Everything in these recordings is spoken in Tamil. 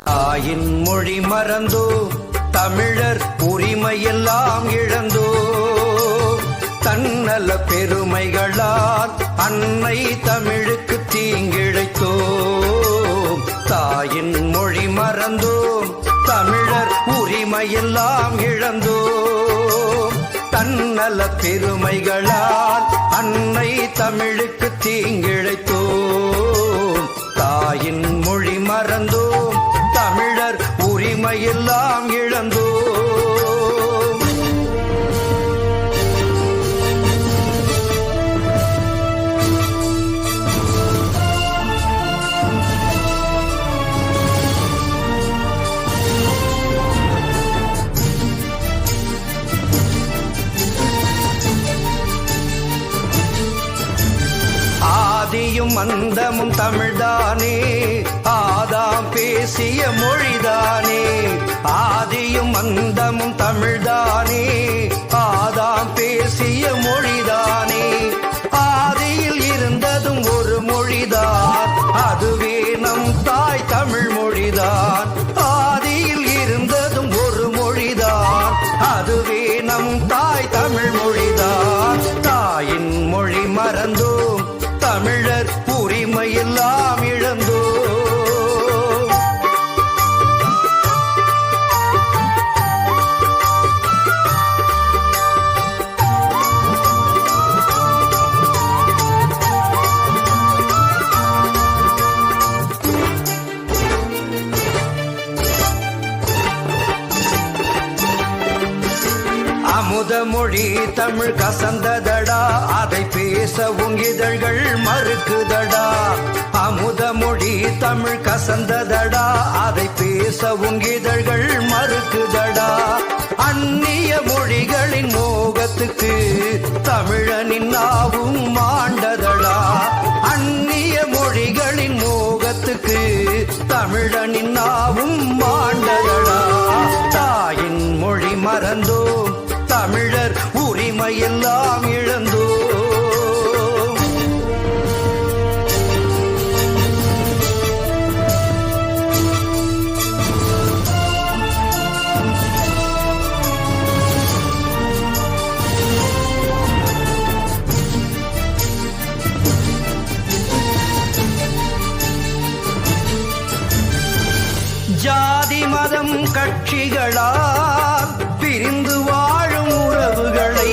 தாயின் மொழி மறந்தோ தமிழர் உரிமையெல்லாம் இழந்தோ தன்னல பெருமைகளால் அன்னை தமிழுக்கு தீங்கிழைத்தோ தாயின் மொழி மறந்தோ தமிழர் உரிமையெல்லாம் இழந்தோ தன்னல பெருமைகளால் அன்னை தமிழுக்கு தீங்கிழைத்தோ தாயின் மொழி மறந்தோ தமிழர் உரிமையெல்லாம் இழந்தோ ஆதியும் அந்தமும் தமிழ்தானே ஆதாம் பேசிய மொழிதானே ஆதியும் அந்தமும் தமிழ்தானே ஆதாம் பேசிய மொழிதானே ஆதியில் இருந்ததும் ஒரு மொழிதான் அதுவே நம் தாய் தமிழ் மொழிதான் ஆதியில் இருந்ததும் ஒரு மொழிதான் அதுவே நம் தாய் தமிழ் மொழிதான் தாயின் மொழி மறந்தோம் தமிழர் உரிமையெல்லாம் இழந்தோ அமுத மொழி தமிழ் கசந்ததடா அதை பேச உங்கிதழ்கள் மறுக்குதடா அமுத மொழி தமிழ் கசந்ததடா அதை பேச உங்கிதழ்கள் மறுக்குதடா அந்நிய மொழிகளின் மோகத்துக்கு தமிழனின் நாவும் மாண்டதடா அந்நிய மொழிகளின் மோகத்துக்கு தமிழனின் நாவும் மாண்டதடா தாயின் மொழி மறந்தோ தமிழர் உரிமையெல்லாம் இழந்தோ ஜாதி மதம் கட்சிகளால் பிரிந்து வாழும் உறவுகளை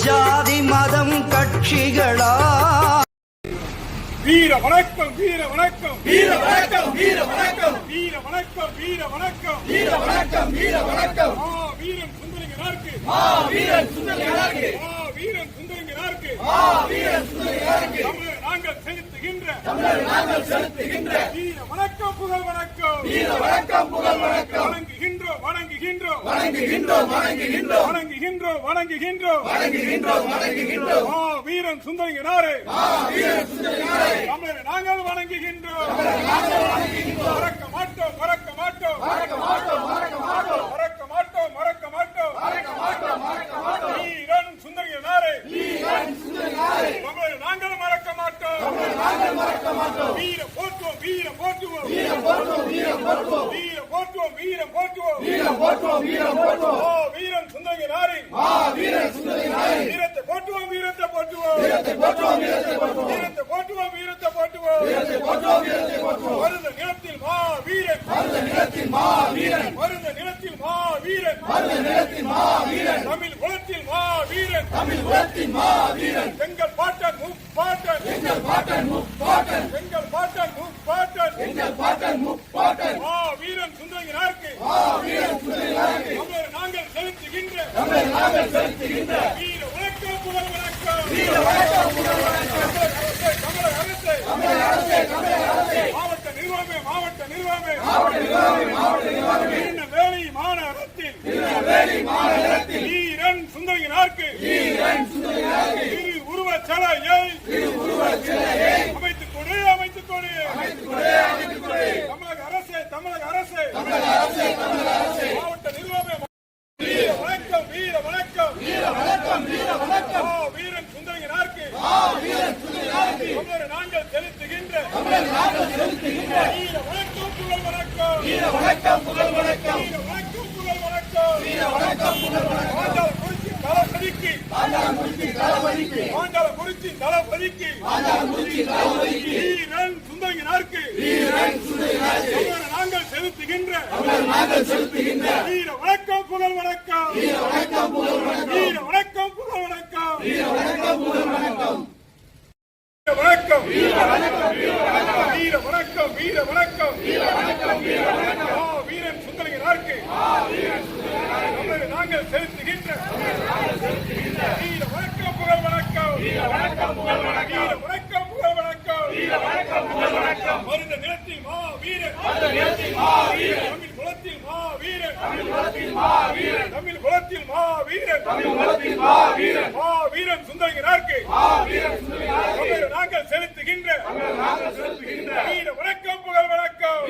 ஜாதி மதம் கட்சிகளால் வீர வணக்கம் வீர வணக்கம் வீர வணக்கம் வீர வணக்கம் வீர வணக்கம் வீர வணக்கம் வீர வணக்கம் வீர வணக்கம் வீரன் சுந்தரலிங்கனாருக்கு வீரன் சுந்தரலிங்கனாருக்கு வீரன் சுந்தரலிங்கனாருக்கு வீரன் சுந்தரலிங்கனாருக்கு தமிழர் நாங்கள் செலுத்துகின்ற வீர வணக்கம் புகழ் வணக்கம் வீர வணக்கம் புகழ் வணக்கம் வணங்குகின்றோம் வணங்குகின்றோம் வணங்குகின்றோம் வணங்குகின்றோம் வணங்குகின்றோம் வணங்குகின்றோம் வணங்குகின்றோம் வணங்குகின்றோம் வீரன் சுந்தரலிங்கனாரே வீரன் சுந்தரலிங்கனாரே தமிழர் நாங்கள் வணங்குகின்றோம் மறக்க மாட்டோம் மறக்க மாட்டோம் மறக்க மாட்டோம் மறக்க மாட்டோம் மறக்க மாட்டோம் மறக்க மாட்டோம் மறக்க மாட்டோம் மறக்க மாட்டோம் வீரன் சுந்தரலிங்கனாரே வீரன் சுந்தரலிங்கனாரே தமிழர் நாங்கள் மறக்க மாட்டோம் தமிழர் நாங்கள் மறக்க மாட்டோம் வீர போற்றுவோம் வீர போற்றுவோம் வீர போற்றுவோம் வீர போற்றுவோம் வீர போற்றுவோம் வீர போற்றுவோம் வீர போற்றுவோம் வீர போற்றுவோம் வீரன் சுந்தரலிங்கனாரே வீரன் சுந்தரலிங்கனாரே வீரத்தை போற்றுவோம் வீரத்தை போற்றுவோம் வீரத்தை போற்றுவோம் வீரத்தை போற்றுவோம் வீரத்தை போற்றுவோம் வீரத்தை போற்றுவோம் வீரத்தை போற்றுவோம் வீரத்தை போற்றுவோம் வருத நிலத்தில் மா வீரன் வருத நிலத்தில் மா வீரன் வருத நிலத்தில் மா வீரன் வருத நிலத்தில் மா வீரன் தமிழ் குலத்தில் மா வீரன் தமிழ் குலத்தில் மா வீரன் எங்கள் பாட்டன் முப்பாட்டன் எங்கள் பாட்டன் முப்பாட்டன் எங்கள் பாட்டன் முப்பாட்டன் எங்கள் பாட்டன் முப்பாட்டன் வீரன் சுந்தரலிங்கனாருக்கு வீரன் சுந்தரலிங்கனாருக்கு தமிழர் நாங்கள் செலுத்துகின்ற தமிழர் நாங்கள் செலுத்துகின்ற வீர வணக்கம் புகழ் வணக்கம் வீர வணக்கம் புகழ் வணக்கம் தமிழர் அரசே தமிழர் அரசே தமிழர் அரசே மாவட்ட நிர்வாகமே மாவட்ட நிர்வாகமே மாவட்ட நிர்வாகமே மாவட்ட நிர்வாகமே திருநெல்வேலி மாநகரத்தில் திருநெல்வேலி மாநகரத்தில் வீரன் சுந்தரலிங்கனாருக்கு வீரன் சுந்தரலிங்கனாருக்கு திரு உருவச் சிலையை திரு உருவச் சிலையை அமைத்துக் கொடு அமைத்துக் கொடு அமைத்துக் கொடு அமைத்துக் கொடு தமிழக அரசே தமிழக அரசே தமிழக அரசே தமிழக அரசே மாவட்ட நிர்வாகமே வீர வணக்கம் வீர வணக்கம் வீர வணக்கம் வீர வணக்கம் வீரன் சுந்தரலிங்கனாருக்கு வீரன் சுந்தரலிங்கனாருக்கு தமிழர் நாங்கள் செலுத்துகின்ற தமிழர் நாங்கள் செலுத்துகின்ற வீர வணக்கம் புகழ் வணக்கம் வணக்கம் புகழ் வணக்கம் வீர வணக்கம் புகழ் வணக்கம் ஆண்டாளகுறிச்சி தளபதிக்கு வீரன் சுந்தரனாருக்கு நாங்கள் செலுத்துகின்ற வீர வணக்கம் புகழ் வணக்கம் வீர வணக்கம் புகழ் வணக்கம் வீர வணக்கம் வீரன் சுந்தரனாருக்கு நாங்கள் செலுத்துகின்ற வீர வணக்கம் புகழ் வணக்கம் வீர வணக்கம் புகழ் வணக்கம் மருந்த நிலத்தில் மா வீரன் தமிழ் குலத்தில் மா வீரன் மா வீரன் சுந்தரனாருக்கு நாங்கள் செலுத்துகின்ற வீர வணக்கம் புகழ் வணக்கம்